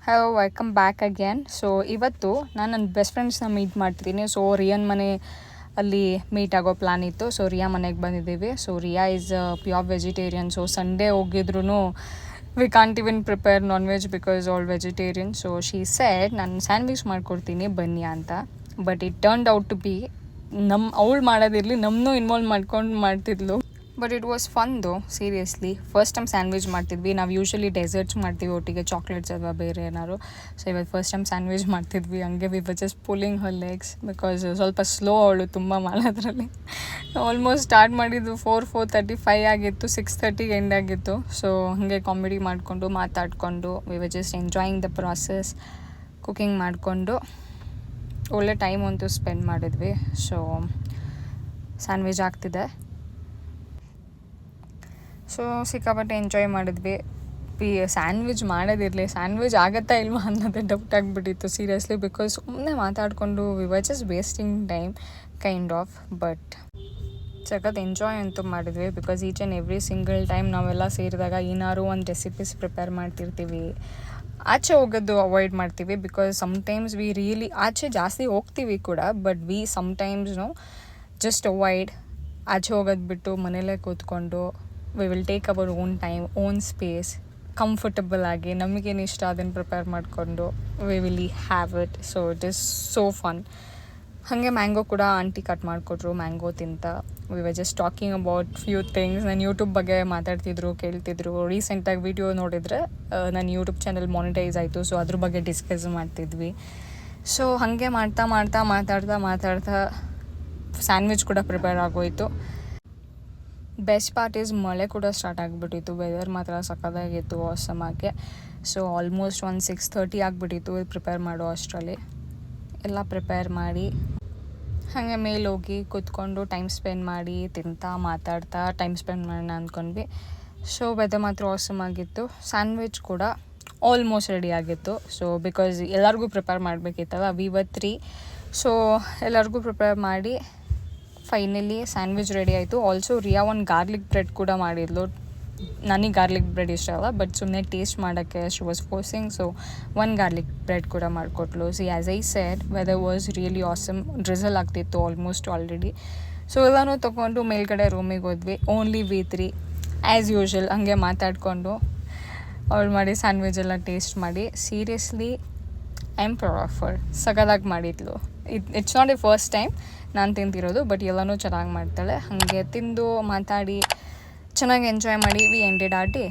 Hello, welcome back again. So ಇವತ್ತು ನಾನು ನನ್ನ ಬೆಸ್ಟ್ ಫ್ರೆಂಡ್ಸ್ನ ಮೀಟ್ ಮಾಡ್ತಿದ್ದೀನಿ. ಸೊ ರಿಯಾನ್ ಮನೆ ಅಲ್ಲಿ ಮೀಟ್ ಆಗೋ ಪ್ಲ್ಯಾನ್ ಇತ್ತು. ಸೊ ರಿಯಾ ಮನೆಗೆ ಬಂದಿದ್ದೀವಿ. So Riya is pure vegetarian. So Sunday ಹೋಗಿದ್ರು we can't even prepare non veg because all vegetarian. So she said ನಾನು ಸ್ಯಾಂಡ್ವಿಚ್ ಮಾಡ್ಕೊಡ್ತೀನಿ ಬನ್ನಿ ಅಂತ. But it turned out to be ಅವಳು ಮಾಡೋದಿರಲಿ ನಮ್ಮನ್ನೂ ಇನ್ವಾಲ್ವ್ ಮಾಡ್ಕೊಂಡು ಮಾಡ್ತಿದ್ಲು. But it was fun though, seriously. First time sandwich ಮಾಡ್ತಿದ್ವಿ. ನಾವು ಯೂಶ್ವಲಿ ಡೆಸರ್ಟ್ಸ್ ಮಾಡ್ತೀವಿ ಒಟ್ಟಿಗೆ, ಚಾಕ್ಲೇಟ್ಸ್ ಅಥವಾ ಬೇರೆ ಏನಾದ್ರು. ಸೊ ಇವತ್ತು ಫಸ್ಟ್ ಟೈಮ್ ಸ್ಯಾಂಡ್ವಿಚ್ ಮಾಡ್ತಿದ್ವಿ. ಹಂಗೆ we were just pulling Har legs because ಸ್ವಲ್ಪ ಸ್ಲೋ ಅವಳು ತುಂಬ ಮಾಡೋದ್ರಲ್ಲಿ. ಆಲ್ಮೋಸ್ಟ್ ಸ್ಟಾರ್ಟ್ ಮಾಡಿದ್ದು 4:35 ಆಗಿತ್ತು, 6:30 ಎಂಡ್ ಆಗಿತ್ತು. ಸೊ ಹಾಗೆ ಕಾಮಿಡಿ ಮಾಡಿಕೊಂಡು ಮಾತಾಡಿಕೊಂಡು we were just enjoying the process. Cooking ಮಾಡಿಕೊಂಡು ಒಳ್ಳೆ ಟೈಮ್ ಅಂತೂ ಸ್ಪೆಂಡ್ ಮಾಡಿದ್ವಿ. ಸೊ ಸ್ಯಾಂಡ್ವಿಚ್ ಆಗ್ತಿದೆ. ಸೊ ಸಿಕ್ಕಾಪಟ್ಟೆ ಎಂಜಾಯ್ ಮಾಡಿದ್ವಿ. ಸ್ಯಾಂಡ್ವಿಚ್ ಮಾಡೋದಿರಲಿ, ಸ್ಯಾಂಡ್ವಿಚ್ ಆಗುತ್ತಾ ಇಲ್ವಾ ಅನ್ನೋದೇ ಡೌಟ್ ಆಗಿಬಿಟ್ಟಿತ್ತು ಸೀರಿಯಸ್ಲಿ. ಬಿಕಾಸ್ ಸುಮ್ಮನೆ ಮಾತಾಡಿಕೊಂಡು we were just wasting time kind of. But ಸಖತ್ ಎಂಜಾಯ್ ಅಂತೂ ಮಾಡಿದ್ವಿ. Because each and every single time ನಾವೆಲ್ಲ ಸೇರಿದಾಗ ಏನಾದ್ರು ಒಂದು ರೆಸಿಪೀಸ್ ಪ್ರಿಪೇರ್ ಮಾಡ್ತಿರ್ತೀವಿ. ಆಚೆ ಹೋಗೋದು ಅವಾಯ್ಡ್ ಮಾಡ್ತೀವಿ ಬಿಕಾಸ್ ಸಮ್ಟೈಮ್ಸ್ ವಿ ರಿಯಲಿ ಆಚೆ ಜಾಸ್ತಿ ಹೋಗ್ತೀವಿ ಕೂಡ. But we sometimes just avoid. ಆಚೆ ಹೋಗೋದು ಬಿಟ್ಟು ಮನೇಲೇ ಕೂತ್ಕೊಂಡು we will take our own time, own space, comfortable ಆಗಿ ನಮಗೇನು ಇಷ್ಟ ಅದನ್ನು ಪ್ರಿಪೇರ್ ಮಾಡಿಕೊಂಡು we will have it. So it is so fun. ಹಾಗೆ ಮ್ಯಾಂಗೋ ಕೂಡ ಆಂಟಿ ಕಟ್ ಮಾಡಿಕೊಟ್ರು. ಮ್ಯಾಂಗೋ ತಿಂತ we were just talking about few things. ನಾನು ಯೂಟ್ಯೂಬ್ ಬಗ್ಗೆ ಮಾತಾಡ್ತಿದ್ರು, ಕೇಳ್ತಿದ್ರು. ರೀಸೆಂಟಾಗಿ ವಿಡಿಯೋ ನೋಡಿದರೆ ನನ್ನ ಯೂಟ್ಯೂಬ್ ಚಾನಲ್ ಮಾನಿಟೈಸ್ ಆಯಿತು. ಸೊ ಅದ್ರ ಬಗ್ಗೆ ಡಿಸ್ಕಸ್ ಮಾಡ್ತಿದ್ವಿ. ಸೊ ಹಾಗೆ ಮಾತಾಡ್ತಾ ಸ್ಯಾಂಡ್ವಿಚ್ ಕೂಡ ಪ್ರಿಪೇರ್ ಆಗೋಯಿತು. ಬೆಸ್ಟ್ ಪಾರ್ಟ್ ಈಸ್ ಮಳೆ ಕೂಡ ಸ್ಟಾರ್ಟ್ ಆಗಿಬಿಟ್ಟಿತ್ತು. ವೆದರ್ ಮಾತ್ರ ಸಕ್ಕತ್ತಾಗಿತ್ತು ಆಸಮಾಗೆ. ಸೊ ಆಲ್ಮೋಸ್ಟ್ ಒಂದು 6:30 ಆಗಿಬಿಟ್ಟಿತ್ತು ಪ್ರಿಪೇರ್ ಮಾಡೋ ಅಷ್ಟರಲ್ಲಿ. ಎಲ್ಲ ಪ್ರಿಪೇರ್ ಮಾಡಿ ಹಾಗೆ ಮೇಲೆ ಹೋಗಿ ಕೂತ್ಕೊಂಡು ಟೈಮ್ ಸ್ಪೆಂಡ್ ಮಾಡಿ ಮಾತಾಡ್ತಾ ಟೈಮ್ ಸ್ಪೆಂಡ್ ಮಾಡೋಣ ಅಂದ್ಕೊಂಡ್ವಿ. ಸೊ ವೆದರ್ ಮಾತ್ರ ಆಸಮಾಗಿತ್ತು. ಸ್ಯಾಂಡ್ವಿಚ್ ಕೂಡ ಆಲ್ಮೋಸ್ಟ್ ರೆಡಿ ಆಗಿತ್ತು. ಸೊ ಬಿಕಾಸ್ ಎಲ್ಲರಿಗೂ ಪ್ರಿಪೇರ್ ಮಾಡಬೇಕಿತ್ತಲ್ಲ, ವಿ ವರ್ 3. ಸೊ ಎಲ್ಲರಿಗೂ ಪ್ರಿಪೇರ್ ಮಾಡಿ ಫೈನಲಿ ಸ್ಯಾಂಡ್ವಿಚ್ ರೆಡಿ ಆಯಿತು. ಆಲ್ಸೋ ರಿಯಾ ಒಂದು ಗಾರ್ಲಿಕ್ ಬ್ರೆಡ್ ಕೂಡ ಮಾಡಿದ್ಲು. ನನಗೆ ಗಾರ್ಲಿಕ್ ಬ್ರೆಡ್ ಇಷ್ಟ ಅಲ್ಲ, ಬಟ್ ಸುಮ್ಮನೆ ಟೇಸ್ಟ್ ಮಾಡೋಕ್ಕೆ ಶಿ ವಾಸ್ ಫೋರ್ಸಿಂಗ್. ಸೊ ಒಂದು ಗಾರ್ಲಿಕ್ ಬ್ರೆಡ್ ಕೂಡ ಮಾಡಿಕೊಟ್ಲು. See as I said weather was really awesome. Drizzle ಆಗ್ತಿತ್ತು ಆಲ್ಮೋಸ್ಟ್ ಆಲ್ರೆಡಿ. ಸೊ ಎಲ್ಲನೂ ತೊಗೊಂಡು ಮೇಲ್ಗಡೆ ರೂಮಿಗೆ ಹೋದ್ವಿ. ಓನ್ಲಿ ವಿ 3 ಆ್ಯಸ್ ಯೂಶ್ವಲ್ ಹಂಗೆ ಮಾತಾಡಿಕೊಂಡು ಅವಳು ಮಾಡಿ ಸ್ಯಾಂಡ್ವಿಚ್ ಎಲ್ಲ ಟೇಸ್ಟ್ ಮಾಡಿ seriously I am proud of her. ಸಖತ್ತಾಗಿ ಮಾಡಿದ್ಲು. It's not A first time ನಾನು ತಿಂತಿರೋದು, ಬಟ್ ಎಲ್ಲನೂ ಚೆನ್ನಾಗಿ ಮಾಡ್ತಾಳೆ. ಹಾಗೆ ತಿಂದು ಮಾತಾಡಿ ಚೆನ್ನಾಗಿ ಎಂಜಾಯ್ ಮಾಡಿ ವಿ ಎಂಡೆಡ್ ಆರ್ ಡೇ.